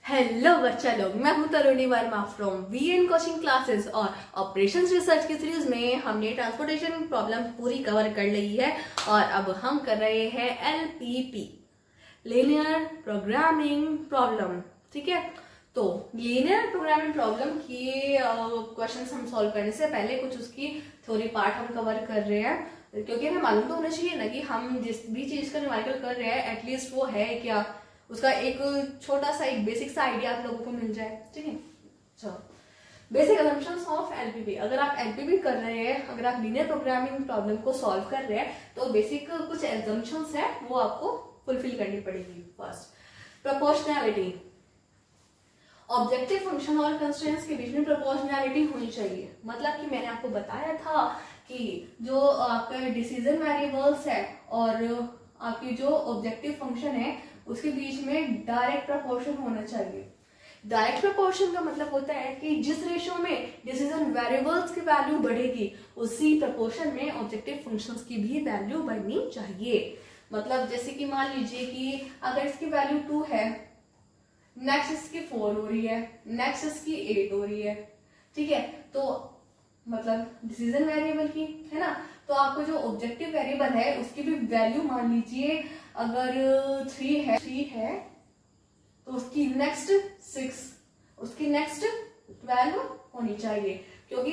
Hello बच्चा लोग, मैं हूं Taruni Verma from VN coaching classes. और ऑपरेशंस रिसर्च की सीरीज में हमने ट्रांसपोर्टेशन प्रॉब्लम पूरी कवर कर ली है और अब हम कर रहे हैं एलपीपी, लीनियर प्रोग्रामिंग प्रॉब्लम। ठीक है, तो लीनियर प्रोग्रामिंग प्रॉब्लम की क्वेश्चंस हम सॉल्व करने से पहले कुछ उसकी थ्योरी पार्ट हम कवर कर रहे हैं, क्योंकि हमें मालूम तो होना चाहिए ना कि हम जिस भी चीज का न्यूमेरिकल कर रहे हैं एटलीस्ट वो है क्या, उसका एक छोटा सा एक बेसिक सा आइडिया आप लोगों को मिल जाए। ठीक है, चलो बेसिक असम्पशंस ऑफ एलपीपी। अगर आप एलपीपी कर रहे हैं, अगर आप लीनियर प्रोग्रामिंग प्रॉब्लम को सॉल्व कर रहे हैं, तो बेसिक कुछ असम्पशंस है वो आपको फुलफिल करनी पड़ेगी। First, proportionality. ऑब्जेक्टिव फंक्शन और कंस्ट्रेंट्स के बीच में प्रोपोर्शनैलिटी होनी चाहिए। मतलब कि मैंने आपको बताया था कि जो आपका डिसीजन वेरिएबल्स है और आपकी जो ऑब्जेक्टिव फंक्शन है उसके बीच में डायरेक्ट प्रोपोर्शन होना चाहिए। डायरेक्ट प्रोपोर्शन का मतलब होता है कि जिस रेशियो में डिसीजन वेरिएबल्स की वैल्यू बढ़ेगी उसी प्रोपोर्शन में ऑब्जेक्टिव फंक्शंस की भी वैल्यू बढ़नी चाहिए। मतलब जैसे कि मान लीजिए कि अगर इसकी वैल्यू 2 है, नेक्स्ट इसकी 4 हो रही है, नेक्स्ट इसकी 8 हो रही है। ठीक है, तो मतलब डिसीजन वेरिएबल की है ना, तो आपको जो ऑब्जेक्टिव वेरिएबल है उसकी भी वैल्यू मान लीजिए अगर 3 है तो उसकी नेक्स्ट 6, उसकी नेक्स्ट 12 होनी चाहिए, क्योंकि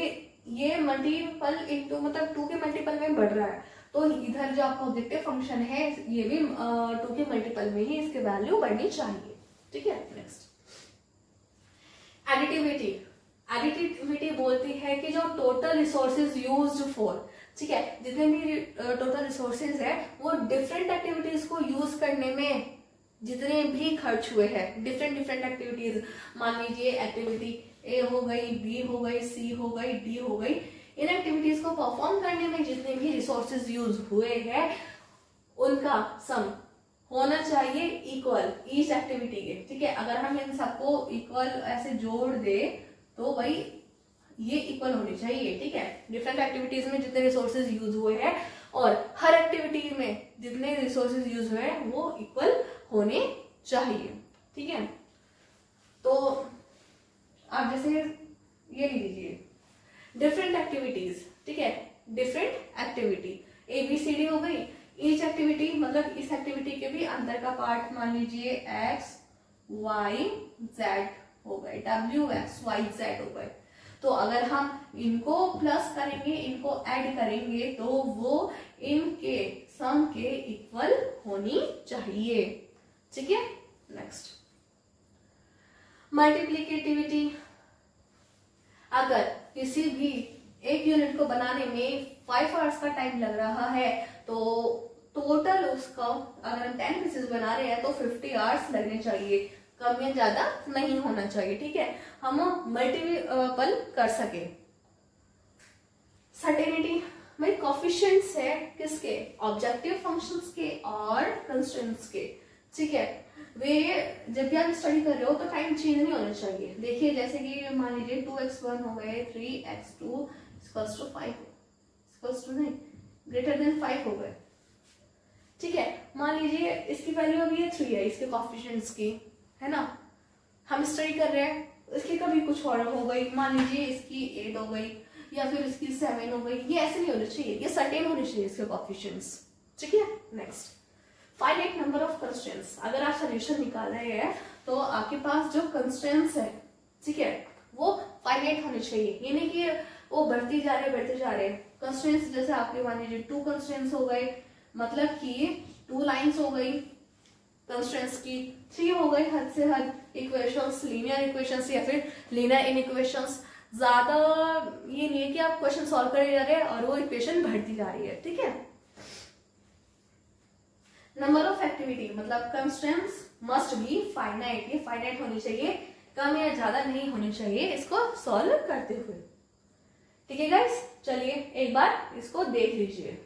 ये मल्टीपल इनटू मतलब 2 के मल्टीपल में बढ़ रहा है। तो इधर जो आपका ऑब्जेक्टिव फंक्शन है ये भी 2 के मल्टीपल में ही इसकी वैल्यू बढ़नी चाहिए। ठीक है, नेक्स्ट, एडिटिविटी। एडिटिविटी बोलती है कि जो टोटल रिसोर्सेज यूज्ड फॉर, ठीक है, जितने भी टोटल रिसोर्सेज है वो डिफरेंट एक्टिविटीज को यूज करने में जितने भी खर्च हुए हैं, डिफरेंट एक्टिविटीज, मान लीजिए एक्टिविटी ए हो गई, बी हो गई, सी हो गई, डी हो गई, इन एक्टिविटीज को परफॉर्म करने में जितने भी रिसोर्सेज यूज हुए हैं उनका सम होना चाहिए इक्वल ईच एक्टिविटी के। ठीक है, अगर हम इन सबको इक्वल ऐसे जोड़ दे तो भाई ये इक्वल होनी चाहिए। ठीक है, डिफरेंट एक्टिविटीज में जितने रिसोर्सेज यूज हुए हैं और हर एक्टिविटी में जितने रिसोर्सेज यूज हुए हैं वो इक्वल होने चाहिए। ठीक है, तो आप जैसे ये लीजिए डिफरेंट एक्टिविटीज। ठीक है, डिफरेंट एक्टिविटी ABCD हो गई, ईच एक्टिविटी मतलब इस एक्टिविटी के भी अंदर का पार्ट मान लीजिए X Y Z हो गए, W X Y Z हो गए। तो अगर हम इनको प्लस करेंगे, इनको ऐड करेंगे तो वो इनके सम के इक्वल होनी चाहिए। ठीक है, नेक्स्ट, मल्टीप्लिकेटिविटी। अगर किसी भी एक यूनिट को बनाने में 5 आवर्स का टाइम लग रहा है तो टोटल उसका अगर हम 10 पीसेस बना रहे हैं तो 50 आवर्स लगने चाहिए, कम या ज्यादा नहीं होना चाहिए। ठीक है, हम मल्टीपल कर सके। सर्टेनिटी भाई कोफिशिएंट्स है किसके, ऑब्जेक्टिव फंक्शंस के और कंस्ट्रेंट्स के। ठीक है, वे जब भी आप स्टडी कर रहे हो तो टाइम चेंज नहीं होना चाहिए। देखिए जैसे कि मान लीजिए 2x1 हो गए, 3x2 equals to 5 equals to नहीं ग्रेटर देन 5 हो गए। ठीक है, मान लीजिए इसकी वैल्यू अभी ये 3 है इसके कोफिशिएंट्स की, है ना, हम स्टडी कर रहे हैं, इसकी कभी कुछ और हो गई, मान लीजिए इसकी 8 हो गई या फिर इसकी 7 हो गई, ये ऐसे नहीं होना चाहिए, ये सर्टेन होने चाहिए इसके कोफिशिएंट्स। ठीक है, next, finite number of constraints. अगर आप सोल्यूशन निकाल रहे हैं तो आपके पास जो कंस्ट्रेंट्स है, ठीक है, वो फाइनाइट होने चाहिए, ये नहीं कि वो बढ़ते जा रहे कंस्ट्रेंट्स। जैसे आपके मान लीजिए 2 कंस्ट्रेंट्स हो गए, मतलब कि 2 लाइंस हो गई कंस्ट्रेंट्स की, 3 हो गई हद से हद इक्वेशंस, लीनियर इक्वेशंस या फिर लीनियर इनइक्वेशंस। ज्यादा ये नहीं है कि आप क्वेश्चन सॉल्व करे जा रहे हैं और वो इक्वेशन बढ़ती जा रही है। ठीक है, नंबर ऑफ एक्टिविटी मतलब कंस्ट्रेंट्स मस्ट बी फाइनाइट, ये फाइनाइट होनी चाहिए, कम या ज्यादा नहीं होनी चाहिए इसको सॉल्व करते हुए। ठीक है गाइस, चलिए एक बार इसको देख लीजिए।